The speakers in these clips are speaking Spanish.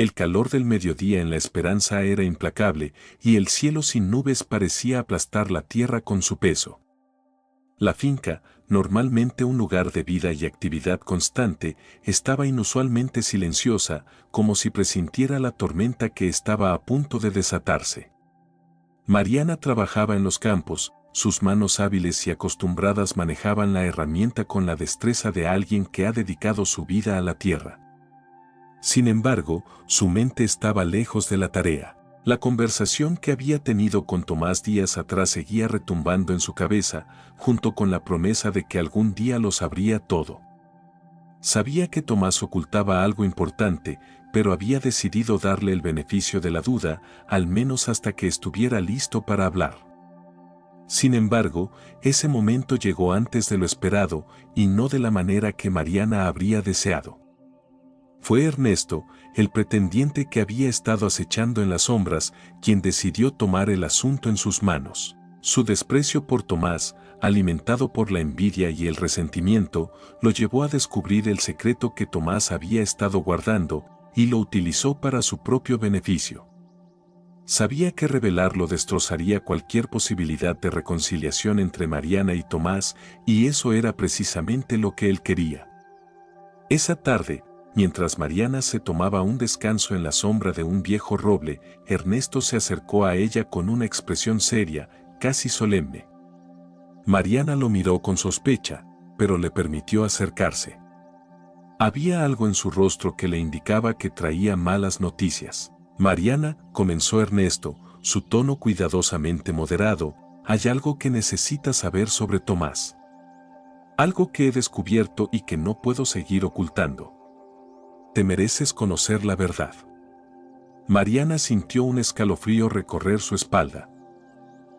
El calor del mediodía en La Esperanza era implacable y el cielo sin nubes parecía aplastar la tierra con su peso. La finca, normalmente un lugar de vida y actividad constante, estaba inusualmente silenciosa, como si presintiera la tormenta que estaba a punto de desatarse. Mariana trabajaba en los campos, sus manos hábiles y acostumbradas manejaban la herramienta con la destreza de alguien que ha dedicado su vida a la tierra. Sin embargo, su mente estaba lejos de la tarea. La conversación que había tenido con Tomás días atrás seguía retumbando en su cabeza, junto con la promesa de que algún día lo sabría todo. Sabía que Tomás ocultaba algo importante, pero había decidido darle el beneficio de la duda, al menos hasta que estuviera listo para hablar. Sin embargo, ese momento llegó antes de lo esperado, y no de la manera que Mariana habría deseado. Fue Ernesto, el pretendiente que había estado acechando en las sombras, quien decidió tomar el asunto en sus manos. Su desprecio por Tomás, alimentado por la envidia y el resentimiento, lo llevó a descubrir el secreto que Tomás había estado guardando, y lo utilizó para su propio beneficio. Sabía que revelarlo destrozaría cualquier posibilidad de reconciliación entre Mariana y Tomás, y eso era precisamente lo que él quería. Esa tarde, mientras Mariana se tomaba un descanso en la sombra de un viejo roble, Ernesto se acercó a ella con una expresión seria, casi solemne. Mariana lo miró con sospecha, pero le permitió acercarse. Había algo en su rostro que le indicaba que traía malas noticias. Mariana, comenzó Ernesto, su tono cuidadosamente moderado, hay algo que necesitas saber sobre Tomás. Algo que he descubierto y que no puedo seguir ocultando. Te mereces conocer la verdad. Mariana sintió un escalofrío recorrer su espalda.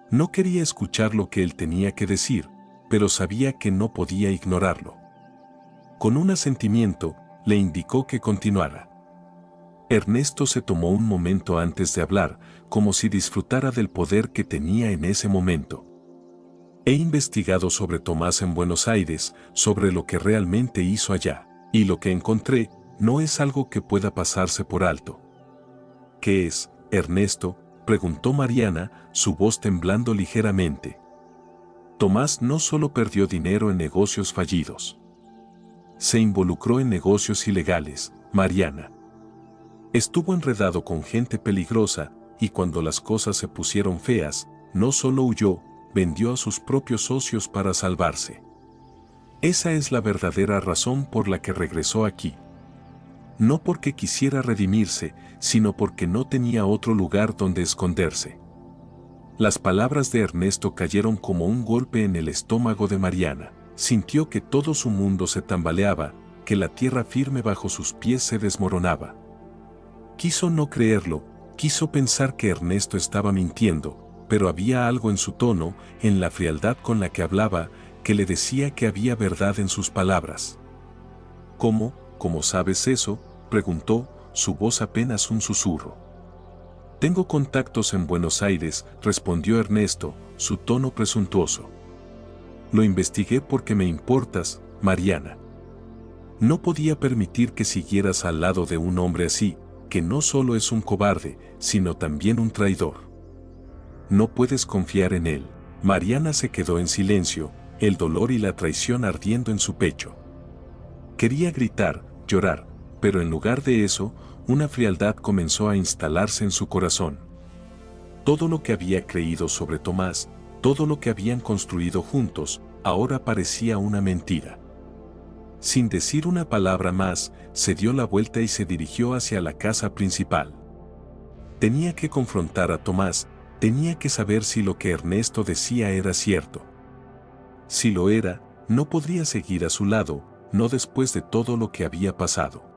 No quería escuchar lo que él tenía que decir, pero sabía que no podía ignorarlo. Con un asentimiento, le indicó que continuara. Ernesto se tomó un momento antes de hablar, como si disfrutara del poder que tenía en ese momento. He investigado sobre Tomás en Buenos Aires, sobre lo que realmente hizo allá, y lo que encontré no es algo que pueda pasarse por alto. ¿Qué es, Ernesto?, preguntó Mariana, su voz temblando ligeramente. Tomás no solo perdió dinero en negocios fallidos. Se involucró en negocios ilegales, Mariana. Estuvo enredado con gente peligrosa, y cuando las cosas se pusieron feas, no solo huyó, vendió a sus propios socios para salvarse. Esa es la verdadera razón por la que regresó aquí. No porque quisiera redimirse, sino porque no tenía otro lugar donde esconderse. Las palabras de Ernesto cayeron como un golpe en el estómago de Mariana. Sintió que todo su mundo se tambaleaba, que la tierra firme bajo sus pies se desmoronaba. Quiso no creerlo, quiso pensar que Ernesto estaba mintiendo, pero había algo en su tono, en la frialdad con la que hablaba, que le decía que había verdad en sus palabras. ¿Cómo sabes eso?, preguntó, su voz apenas un susurro. Tengo contactos en Buenos Aires, respondió Ernesto, su tono presuntuoso. Lo investigué porque me importas, Mariana. No podía permitir que siguieras al lado de un hombre así, que no solo es un cobarde, sino también un traidor. No puedes confiar en él. Mariana se quedó en silencio, el dolor y la traición ardiendo en su pecho. Quería gritar, llorar, pero en lugar de eso, una frialdad comenzó a instalarse en su corazón. Todo lo que había creído sobre Tomás, todo lo que habían construido juntos, ahora parecía una mentira. Sin decir una palabra más, se dio la vuelta y se dirigió hacia la casa principal. Tenía que confrontar a Tomás, tenía que saber si lo que Ernesto decía era cierto. Si lo era, no podría seguir a su lado, no después de todo lo que había pasado.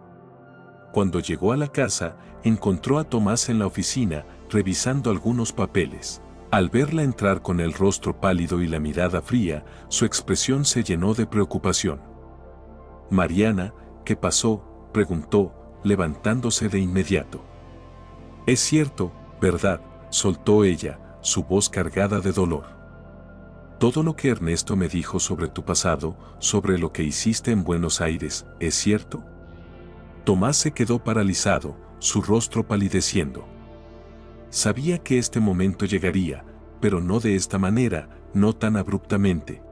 Cuando llegó a la casa, encontró a Tomás en la oficina, revisando algunos papeles. Al verla entrar con el rostro pálido y la mirada fría, su expresión se llenó de preocupación. Mariana, ¿qué pasó?, preguntó, levantándose de inmediato. Es cierto, ¿verdad?, soltó ella, su voz cargada de dolor. Todo lo que Ernesto me dijo sobre tu pasado, sobre lo que hiciste en Buenos Aires, ¿es cierto? Tomás se quedó paralizado, su rostro palideciendo. Sabía que este momento llegaría, pero no de esta manera, no tan abruptamente.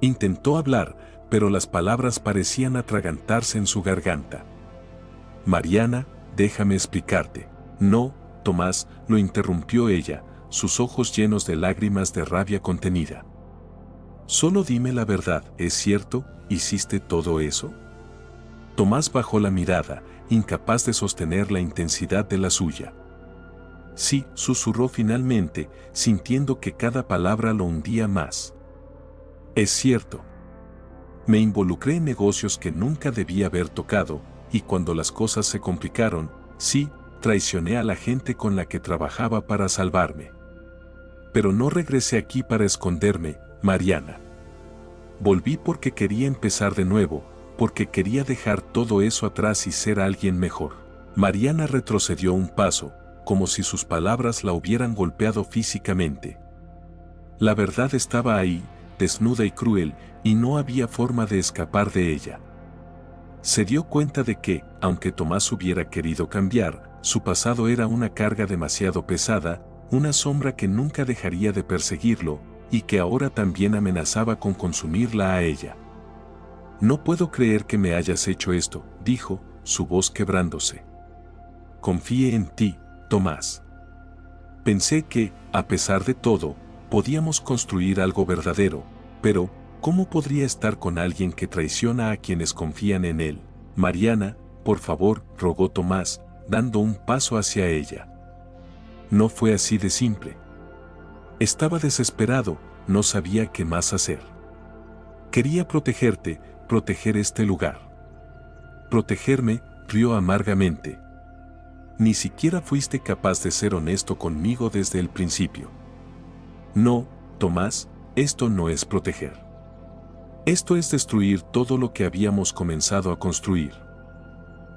Intentó hablar, pero las palabras parecían atragantarse en su garganta. Mariana, déjame explicarte. No, Tomás, lo interrumpió ella, sus ojos llenos de lágrimas de rabia contenida. Solo dime la verdad, ¿es cierto? ¿Hiciste todo eso? Tomás bajó la mirada, incapaz de sostener la intensidad de la suya. Sí, susurró finalmente, sintiendo que cada palabra lo hundía más. Es cierto. Me involucré en negocios que nunca debía haber tocado, y cuando las cosas se complicaron, sí, traicioné a la gente con la que trabajaba para salvarme. Pero no regresé aquí para esconderme, Mariana. Volví porque quería empezar de nuevo, porque quería dejar todo eso atrás y ser alguien mejor. Mariana retrocedió un paso, como si sus palabras la hubieran golpeado físicamente. La verdad estaba ahí, desnuda y cruel, y no había forma de escapar de ella. Se dio cuenta de que, aunque Tomás hubiera querido cambiar, su pasado era una carga demasiado pesada, una sombra que nunca dejaría de perseguirlo, y que ahora también amenazaba con consumirla a ella. No puedo creer que me hayas hecho esto, dijo, su voz quebrándose. Confié en ti, Tomás. Pensé que, a pesar de todo, podíamos construir algo verdadero, pero, ¿cómo podría estar con alguien que traiciona a quienes confían en él? Mariana, por favor, rogó Tomás, dando un paso hacia ella. No fue así de simple. Estaba desesperado, no sabía qué más hacer. Quería protegerte, proteger este lugar. Protegerme, rió amargamente. Ni siquiera fuiste capaz de ser honesto conmigo desde el principio. No, Tomás, esto no es proteger. Esto es destruir todo lo que habíamos comenzado a construir.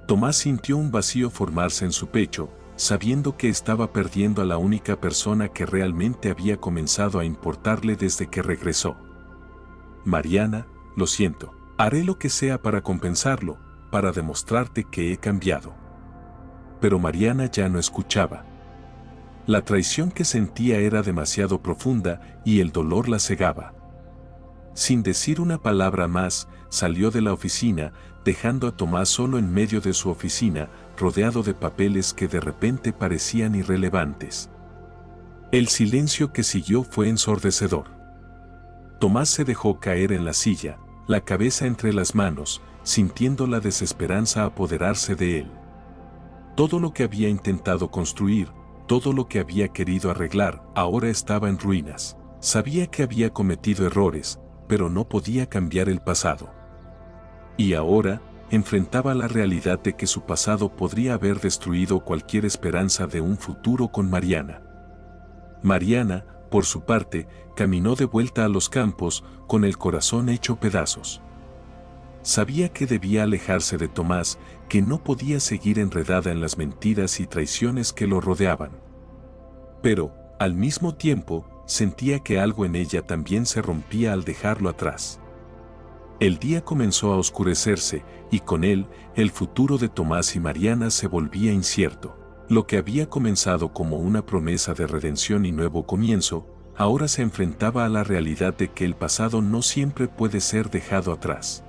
Tomás sintió un vacío formarse en su pecho, sabiendo que estaba perdiendo a la única persona que realmente había comenzado a importarle desde que regresó. Mariana, lo siento, haré lo que sea para compensarlo, para demostrarte que he cambiado. Pero Mariana ya no escuchaba. La traición que sentía era demasiado profunda y el dolor la cegaba. Sin decir una palabra más, salió de la oficina, dejando a Tomás solo en medio de su oficina, rodeado de papeles que de repente parecían irrelevantes. El silencio que siguió fue ensordecedor. Tomás se dejó caer en la silla, la cabeza entre las manos, sintiendo la desesperanza apoderarse de él. Todo lo que había intentado construir, todo lo que había querido arreglar, ahora estaba en ruinas. Sabía que había cometido errores, pero no podía cambiar el pasado. Y ahora, enfrentaba la realidad de que su pasado podría haber destruido cualquier esperanza de un futuro con Mariana. Mariana, por su parte, caminó de vuelta a los campos, con el corazón hecho pedazos. Sabía que debía alejarse de Tomás, que no podía seguir enredada en las mentiras y traiciones que lo rodeaban. Pero, al mismo tiempo, sentía que algo en ella también se rompía al dejarlo atrás. El día comenzó a oscurecerse, y con él, el futuro de Tomás y Mariana se volvía incierto. Lo que había comenzado como una promesa de redención y nuevo comienzo, ahora se enfrentaba a la realidad de que el pasado no siempre puede ser dejado atrás.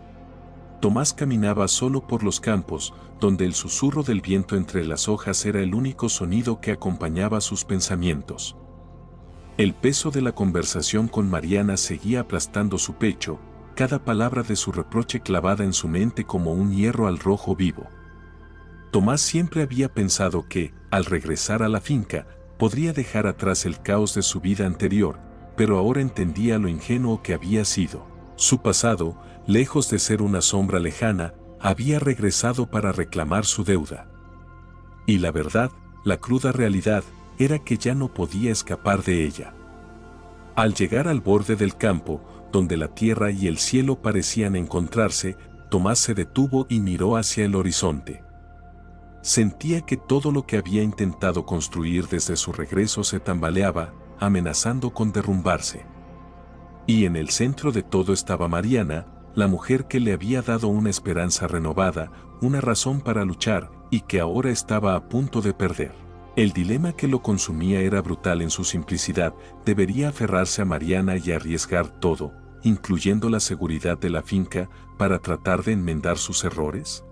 Tomás caminaba solo por los campos, donde el susurro del viento entre las hojas era el único sonido que acompañaba sus pensamientos. El peso de la conversación con Mariana seguía aplastando su pecho, cada palabra de su reproche clavada en su mente como un hierro al rojo vivo. Tomás siempre había pensado que, al regresar a la finca, podría dejar atrás el caos de su vida anterior, pero ahora entendía lo ingenuo que había sido. Su pasado, lejos de ser una sombra lejana, había regresado para reclamar su deuda. Y la verdad, la cruda realidad, era que ya no podía escapar de ella. Al llegar al borde del campo, donde la tierra y el cielo parecían encontrarse, Tomás se detuvo y miró hacia el horizonte. Sentía que todo lo que había intentado construir desde su regreso se tambaleaba, amenazando con derrumbarse. Y en el centro de todo estaba Mariana, la mujer que le había dado una esperanza renovada, una razón para luchar, y que ahora estaba a punto de perder. El dilema que lo consumía era brutal en su simplicidad. ¿Debería aferrarse a Mariana y arriesgar todo, incluyendo la seguridad de la finca, para tratar de enmendar sus errores?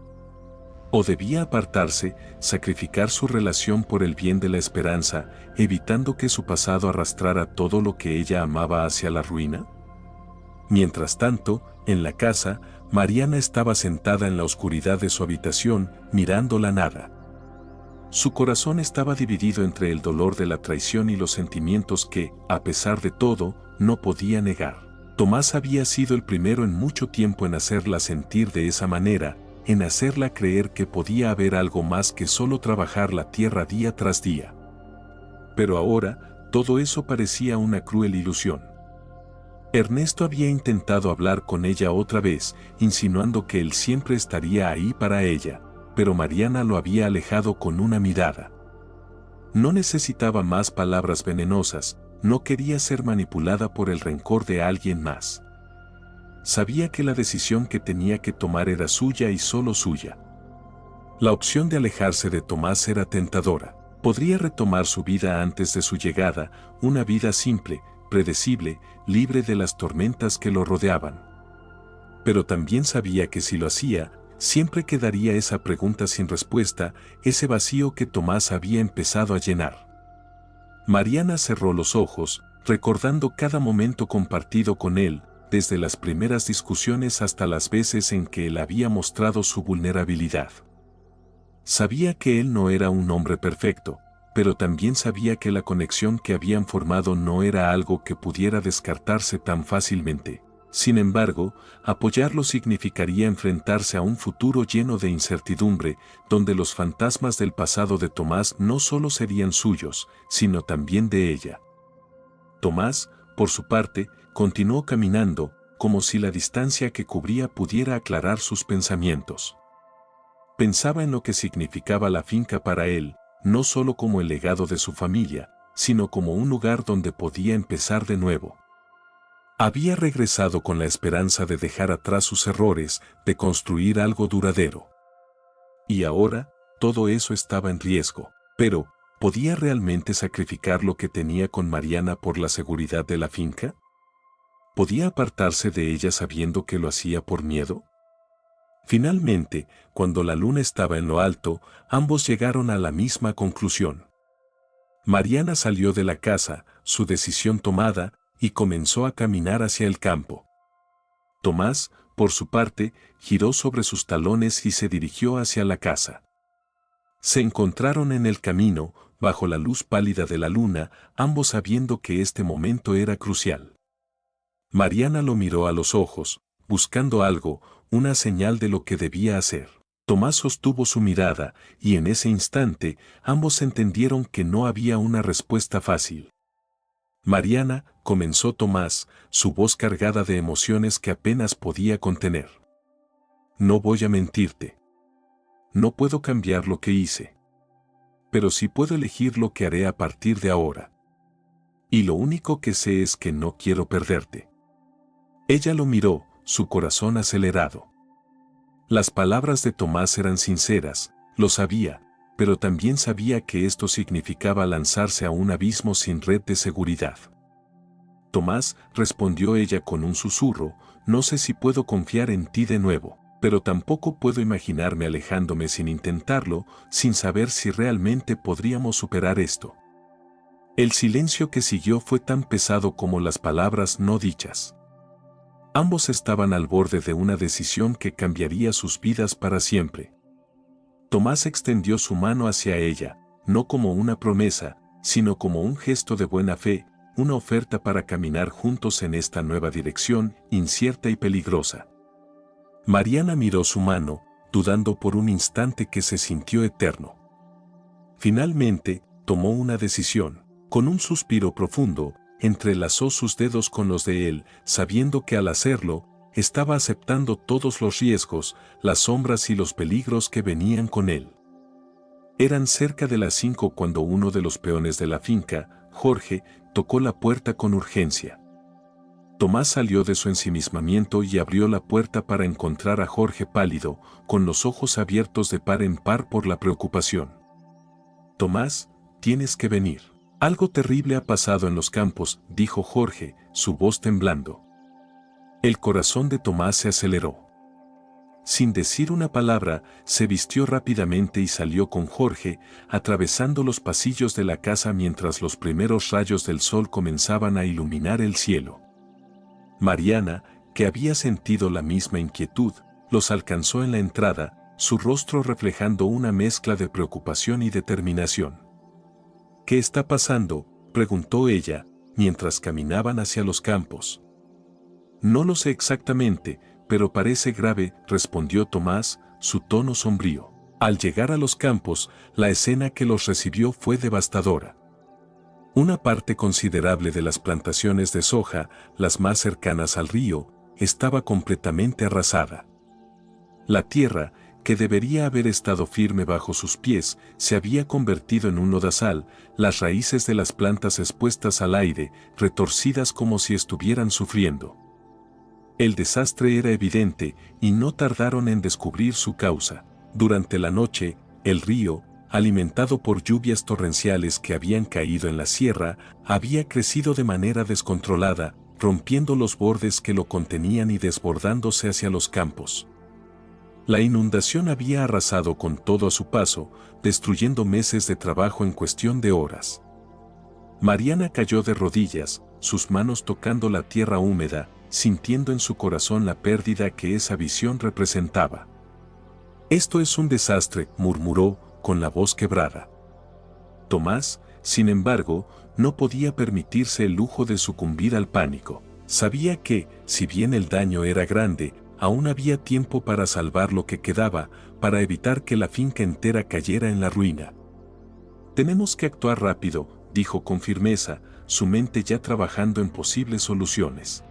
¿O debía apartarse, sacrificar su relación por el bien de la esperanza, evitando que su pasado arrastrara todo lo que ella amaba hacia la ruina? Mientras tanto, en la casa, Mariana estaba sentada en la oscuridad de su habitación, mirando la nada. Su corazón estaba dividido entre el dolor de la traición y los sentimientos que, a pesar de todo, no podía negar. Tomás había sido el primero en mucho tiempo en hacerla sentir de esa manera, en hacerla creer que podía haber algo más que solo trabajar la tierra día tras día. Pero ahora, todo eso parecía una cruel ilusión. Ernesto había intentado hablar con ella otra vez, insinuando que él siempre estaría ahí para ella, pero Mariana lo había alejado con una mirada. No necesitaba más palabras venenosas, no quería ser manipulada por el rencor de alguien más. Sabía que la decisión que tenía que tomar era suya y solo suya. La opción de alejarse de Tomás era tentadora. Podría retomar su vida antes de su llegada, una vida simple, predecible, libre de las tormentas que lo rodeaban. Pero también sabía que si lo hacía, siempre quedaría esa pregunta sin respuesta, ese vacío que Tomás había empezado a llenar. Mariana cerró los ojos, recordando cada momento compartido con él, desde las primeras discusiones hasta las veces en que él había mostrado su vulnerabilidad. Sabía que él no era un hombre perfecto, pero también sabía que la conexión que habían formado no era algo que pudiera descartarse tan fácilmente. Sin embargo, apoyarlo significaría enfrentarse a un futuro lleno de incertidumbre, donde los fantasmas del pasado de Tomás no solo serían suyos, sino también de ella. Tomás, por su parte, continuó caminando, como si la distancia que cubría pudiera aclarar sus pensamientos. Pensaba en lo que significaba la finca para él, no solo como el legado de su familia, sino como un lugar donde podía empezar de nuevo. Había regresado con la esperanza de dejar atrás sus errores, de construir algo duradero. Y ahora, todo eso estaba en riesgo, pero, ¿podía realmente sacrificar lo que tenía con Mariana por la seguridad de la finca? ¿Podía apartarse de ella sabiendo que lo hacía por miedo? Finalmente, cuando la luna estaba en lo alto, ambos llegaron a la misma conclusión. Mariana salió de la casa, su decisión tomada, y comenzó a caminar hacia el campo. Tomás, por su parte, giró sobre sus talones y se dirigió hacia la casa. Se encontraron en el camino, bajo la luz pálida de la luna, ambos sabiendo que este momento era crucial. Mariana lo miró a los ojos, buscando algo, una señal de lo que debía hacer. Tomás sostuvo su mirada, y en ese instante, ambos entendieron que no había una respuesta fácil. Mariana, comenzó Tomás, su voz cargada de emociones que apenas podía contener. No voy a mentirte. No puedo cambiar lo que hice. Pero sí puedo elegir lo que haré a partir de ahora. Y lo único que sé es que no quiero perderte. Ella lo miró, su corazón acelerado. Las palabras de Tomás eran sinceras, lo sabía, pero también sabía que esto significaba lanzarse a un abismo sin red de seguridad. Tomás, respondió ella con un susurro, no sé si puedo confiar en ti de nuevo, pero tampoco puedo imaginarme alejándome sin intentarlo, sin saber si realmente podríamos superar esto. El silencio que siguió fue tan pesado como las palabras no dichas. Ambos estaban al borde de una decisión que cambiaría sus vidas para siempre. Tomás extendió su mano hacia ella, no como una promesa, sino como un gesto de buena fe, una oferta para caminar juntos en esta nueva dirección, incierta y peligrosa. Mariana miró su mano, dudando por un instante que se sintió eterno. Finalmente, tomó una decisión. Con un suspiro profundo, entrelazó sus dedos con los de él, sabiendo que al hacerlo, estaba aceptando todos los riesgos, las sombras y los peligros que venían con él. Eran cerca de las 5 cuando uno de los peones de la finca, Jorge, tocó la puerta con urgencia. Tomás salió de su ensimismamiento y abrió la puerta para encontrar a Jorge pálido, con los ojos abiertos de par en par por la preocupación. Tomás, tienes que venir. Algo terrible ha pasado en los campos, dijo Jorge, su voz temblando. El corazón de Tomás se aceleró. Sin decir una palabra, se vistió rápidamente y salió con Jorge, atravesando los pasillos de la casa mientras los primeros rayos del sol comenzaban a iluminar el cielo. Mariana, que había sentido la misma inquietud, los alcanzó en la entrada, su rostro reflejando una mezcla de preocupación y determinación. ¿Qué está pasando?, preguntó ella, mientras caminaban hacia los campos. No lo sé exactamente, pero parece grave, respondió Tomás, su tono sombrío. Al llegar a los campos, la escena que los recibió fue devastadora. Una parte considerable de las plantaciones de soja, las más cercanas al río, estaba completamente arrasada. La tierra, que debería haber estado firme bajo sus pies, se había convertido en un lodazal, las raíces de las plantas expuestas al aire, retorcidas como si estuvieran sufriendo. El desastre era evidente, y no tardaron en descubrir su causa. Durante la noche, el río, alimentado por lluvias torrenciales que habían caído en la sierra, había crecido de manera descontrolada, rompiendo los bordes que lo contenían y desbordándose hacia los campos. La inundación había arrasado con todo a su paso, destruyendo meses de trabajo en cuestión de horas. Mariana cayó de rodillas, sus manos tocando la tierra húmeda, sintiendo en su corazón la pérdida que esa visión representaba. «Esto es un desastre», murmuró, con la voz quebrada. Tomás, sin embargo, no podía permitirse el lujo de sucumbir al pánico. Sabía que, si bien el daño era grande, aún había tiempo para salvar lo que quedaba, para evitar que la finca entera cayera en la ruina. «Tenemos que actuar rápido», dijo con firmeza, su mente ya trabajando en posibles soluciones.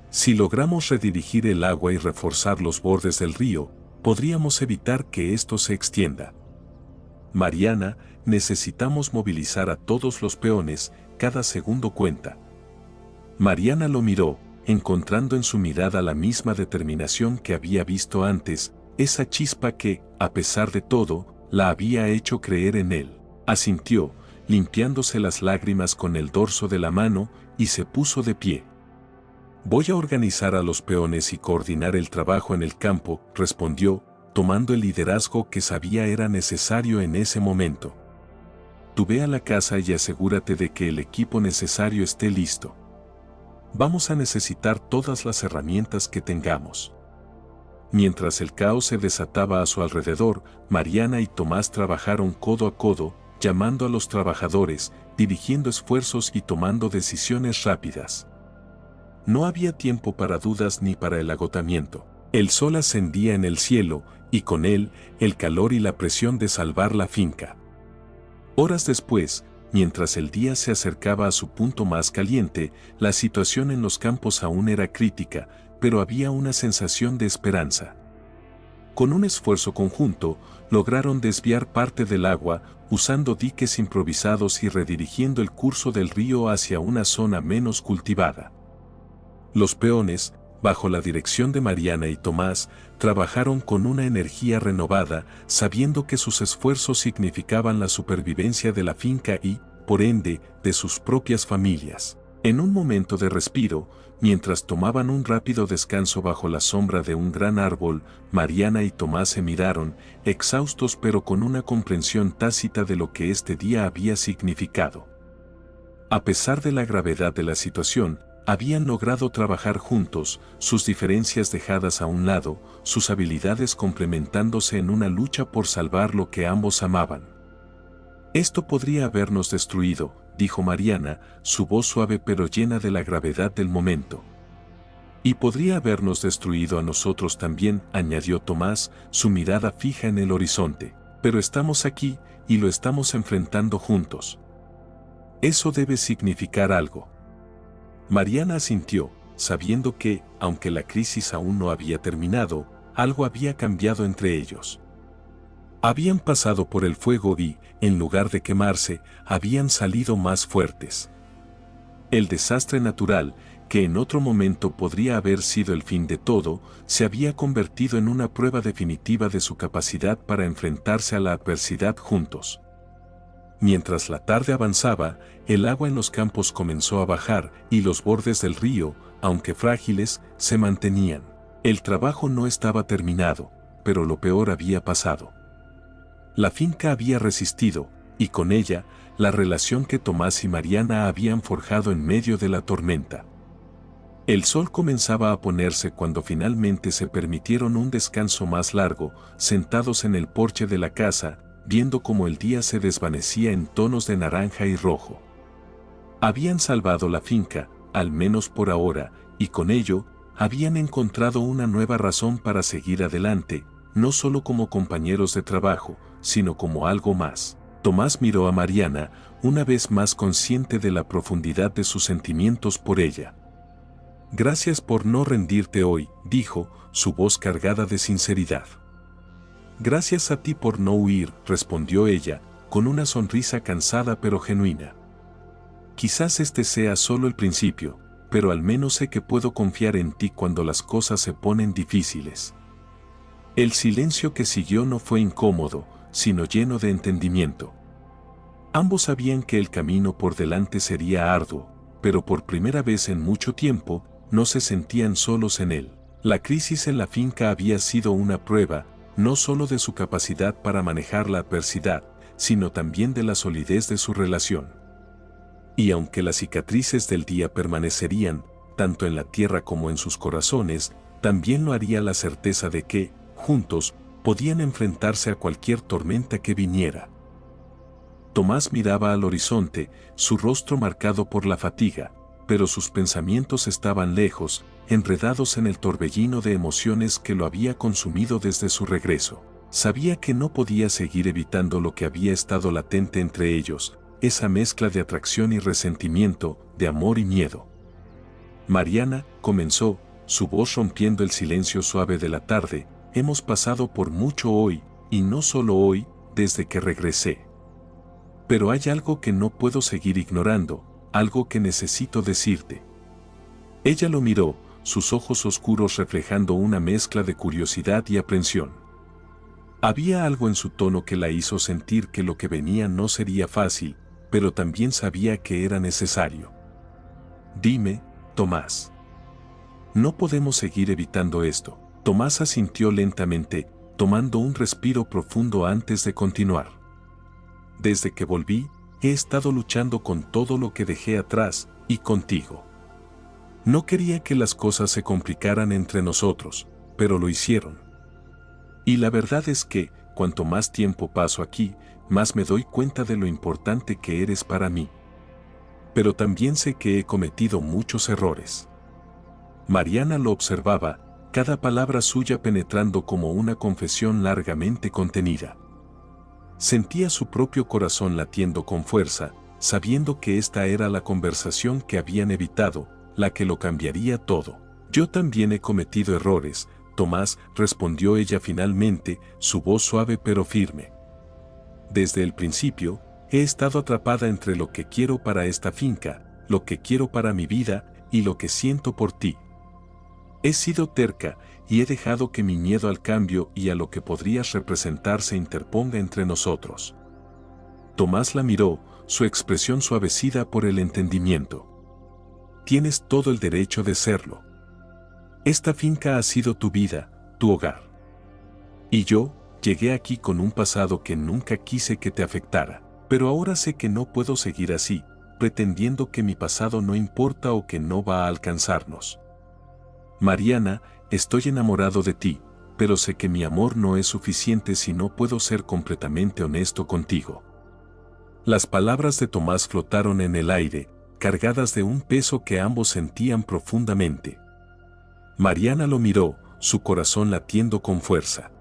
«Si logramos redirigir el agua y reforzar los bordes del río, podríamos evitar que esto se extienda. Mariana, necesitamos movilizar a todos los peones, cada segundo cuenta». Mariana lo miró, encontrando en su mirada la misma determinación que había visto antes, esa chispa que, a pesar de todo, la había hecho creer en él. Asintió, limpiándose las lágrimas con el dorso de la mano, y se puso de pie. «Voy a organizar a los peones y coordinar el trabajo en el campo», respondió, tomando el liderazgo que sabía era necesario en ese momento. «Tú ve a la casa y asegúrate de que el equipo necesario esté listo. Vamos a necesitar todas las herramientas que tengamos». Mientras el caos se desataba a su alrededor, Mariana y Tomás trabajaron codo a codo, llamando a los trabajadores, dirigiendo esfuerzos y tomando decisiones rápidas. No había tiempo para dudas ni para el agotamiento. El sol ascendía en el cielo, y con él, el calor y la presión de salvar la finca. Horas después, mientras el día se acercaba a su punto más caliente, la situación en los campos aún era crítica, pero había una sensación de esperanza. Con un esfuerzo conjunto, lograron desviar parte del agua, usando diques improvisados y redirigiendo el curso del río hacia una zona menos cultivada. Los peones, bajo la dirección de Mariana y Tomás, trabajaron con una energía renovada, sabiendo que sus esfuerzos significaban la supervivencia de la finca y, por ende, de sus propias familias. En un momento de respiro, mientras tomaban un rápido descanso bajo la sombra de un gran árbol, Mariana y Tomás se miraron, exhaustos pero con una comprensión tácita de lo que este día había significado. A pesar de la gravedad de la situación, habían logrado trabajar juntos, sus diferencias dejadas a un lado, sus habilidades complementándose en una lucha por salvar lo que ambos amaban. «Esto podría habernos destruido», dijo Mariana, su voz suave pero llena de la gravedad del momento. «Y podría habernos destruido a nosotros también», añadió Tomás, su mirada fija en el horizonte. «Pero estamos aquí, y lo estamos enfrentando juntos. Eso debe significar algo». Mariana asintió, sabiendo que, aunque la crisis aún no había terminado, algo había cambiado entre ellos. Habían pasado por el fuego y, en lugar de quemarse, habían salido más fuertes. El desastre natural, que en otro momento podría haber sido el fin de todo, se había convertido en una prueba definitiva de su capacidad para enfrentarse a la adversidad juntos. Mientras la tarde avanzaba, el agua en los campos comenzó a bajar y los bordes del río, aunque frágiles, se mantenían. El trabajo no estaba terminado, pero lo peor había pasado. La finca había resistido, y con ella, la relación que Tomás y Mariana habían forjado en medio de la tormenta. El sol comenzaba a ponerse cuando finalmente se permitieron un descanso más largo, sentados en el porche de la casa, viendo cómo el día se desvanecía en tonos de naranja y rojo. Habían salvado la finca, al menos por ahora, y con ello, habían encontrado una nueva razón para seguir adelante, no solo como compañeros de trabajo, sino como algo más. Tomás miró a Mariana, una vez más consciente de la profundidad de sus sentimientos por ella. Gracias por no rendirte hoy, dijo, su voz cargada de sinceridad. Gracias a ti por no huir, respondió ella, con una sonrisa cansada pero genuina. Quizás este sea solo el principio, pero al menos sé que puedo confiar en ti cuando las cosas se ponen difíciles. El silencio que siguió no fue incómodo, sino lleno de entendimiento. Ambos sabían que el camino por delante sería arduo, pero por primera vez en mucho tiempo, no se sentían solos en él. La crisis en la finca había sido una prueba, no solo de su capacidad para manejar la adversidad, sino también de la solidez de su relación. Y aunque las cicatrices del día permanecerían, tanto en la tierra como en sus corazones, también lo haría la certeza de que, juntos, podían enfrentarse a cualquier tormenta que viniera. Tomás miraba al horizonte, su rostro marcado por la fatiga, pero sus pensamientos estaban lejos, enredados en el torbellino de emociones que lo había consumido desde su regreso. Sabía que no podía seguir evitando lo que había estado latente entre ellos, esa mezcla de atracción y resentimiento, de amor y miedo. Mariana, comenzó, su voz rompiendo el silencio suave de la tarde, hemos pasado por mucho hoy, y no solo hoy, desde que regresé. Pero hay algo que no puedo seguir ignorando, algo que necesito decirte. Ella lo miró, sus ojos oscuros reflejando una mezcla de curiosidad y aprensión. Había algo en su tono que la hizo sentir que lo que venía no sería fácil, pero también sabía que era necesario. Dime, Tomás. No podemos seguir evitando esto. Tomás asintió lentamente, tomando un respiro profundo antes de continuar. Desde que volví, he estado luchando con todo lo que dejé atrás, y contigo. No quería que las cosas se complicaran entre nosotros, pero lo hicieron. Y la verdad es que, cuanto más tiempo paso aquí, más me doy cuenta de lo importante que eres para mí. Pero también sé que he cometido muchos errores. Mariana lo observaba, cada palabra suya penetrando como una confesión largamente contenida. Sentía su propio corazón latiendo con fuerza, sabiendo que esta era la conversación que habían evitado, la que lo cambiaría todo. Yo también he cometido errores, Tomás, respondió ella finalmente, su voz suave pero firme. Desde el principio, he estado atrapada entre lo que quiero para esta finca, lo que quiero para mi vida, y lo que siento por ti. He sido terca, y he dejado que mi miedo al cambio y a lo que podrías representar se interponga entre nosotros. Tomás la miró, su expresión suavecida por el entendimiento. Tienes todo el derecho de serlo. Esta finca ha sido tu vida, tu hogar. Y yo, llegué aquí con un pasado que nunca quise que te afectara, pero ahora sé que no puedo seguir así, pretendiendo que mi pasado no importa o que no va a alcanzarnos. Mariana, estoy enamorado de ti, pero sé que mi amor no es suficiente si no puedo ser completamente honesto contigo. Las palabras de Tomás flotaron en el aire, cargadas de un peso que ambos sentían profundamente. Mariana lo miró, su corazón latiendo con fuerza.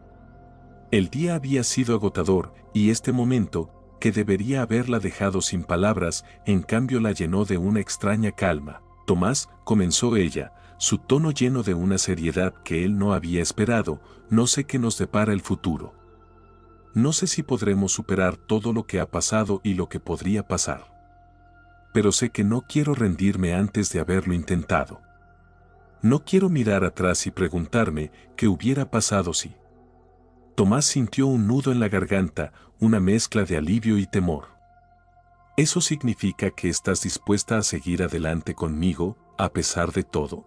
El día había sido agotador, y este momento, que debería haberla dejado sin palabras, en cambio la llenó de una extraña calma. Tomás, comenzó ella, su tono lleno de una seriedad que él no había esperado, no sé qué nos depara el futuro. No sé si podremos superar todo lo que ha pasado y lo que podría pasar. pero sé que no quiero rendirme antes de haberlo intentado. No quiero mirar atrás y preguntarme qué hubiera pasado si. Tomás sintió un nudo en la garganta, una mezcla de alivio y temor. ¿Eso significa que estás dispuesta a seguir adelante conmigo, a pesar de todo?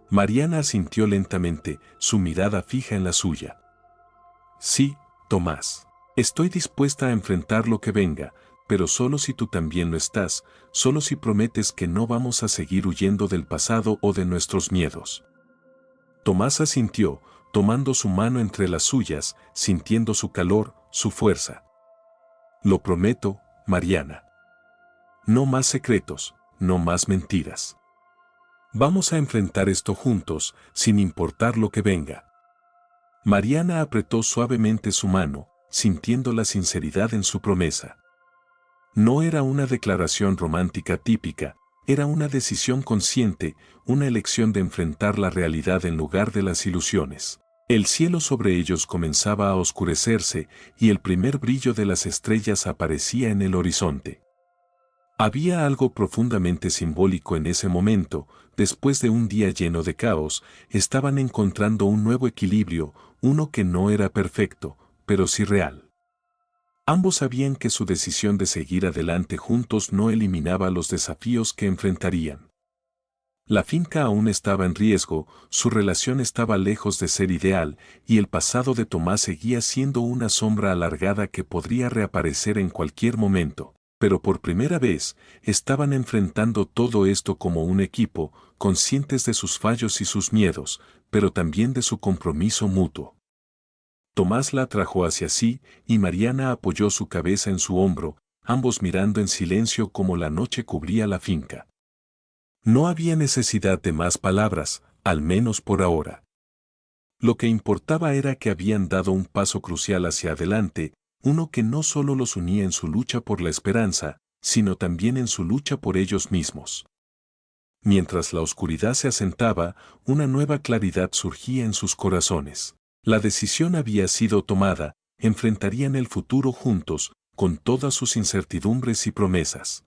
Mariana asintió lentamente, su mirada fija en la suya. Sí, Tomás. Estoy dispuesta a enfrentar lo que venga, pero solo si tú también lo estás, solo si prometes que no vamos a seguir huyendo del pasado o de nuestros miedos. Tomás asintió, tomando su mano entre las suyas, sintiendo su calor, su fuerza. Lo prometo, Mariana. No más secretos, no más mentiras. Vamos a enfrentar esto juntos, sin importar lo que venga. Mariana apretó suavemente su mano, sintiendo la sinceridad en su promesa. No era una declaración romántica típica, era una decisión consciente, una elección de enfrentar la realidad en lugar de las ilusiones. El cielo sobre ellos comenzaba a oscurecerse y el primer brillo de las estrellas aparecía en el horizonte. Había algo profundamente simbólico en ese momento. Después de un día lleno de caos, estaban encontrando un nuevo equilibrio, uno que no era perfecto, pero sí real. Ambos sabían que su decisión de seguir adelante juntos no eliminaba los desafíos que enfrentarían. La finca aún estaba en riesgo, su relación estaba lejos de ser ideal, y el pasado de Tomás seguía siendo una sombra alargada que podría reaparecer en cualquier momento. Pero por primera vez, estaban enfrentando todo esto como un equipo, conscientes de sus fallos y sus miedos, pero también de su compromiso mutuo. Tomás la atrajo hacia sí, y Mariana apoyó su cabeza en su hombro, ambos mirando en silencio como la noche cubría la finca. No había necesidad de más palabras, al menos por ahora. Lo que importaba era que habían dado un paso crucial hacia adelante, uno que no solo los unía en su lucha por la esperanza, sino también en su lucha por ellos mismos. Mientras la oscuridad se asentaba, una nueva claridad surgía en sus corazones. La decisión había sido tomada, enfrentarían el futuro juntos, con todas sus incertidumbres y promesas.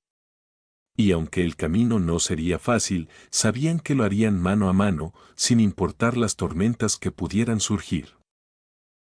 Y aunque el camino no sería fácil, sabían que lo harían mano a mano, sin importar las tormentas que pudieran surgir.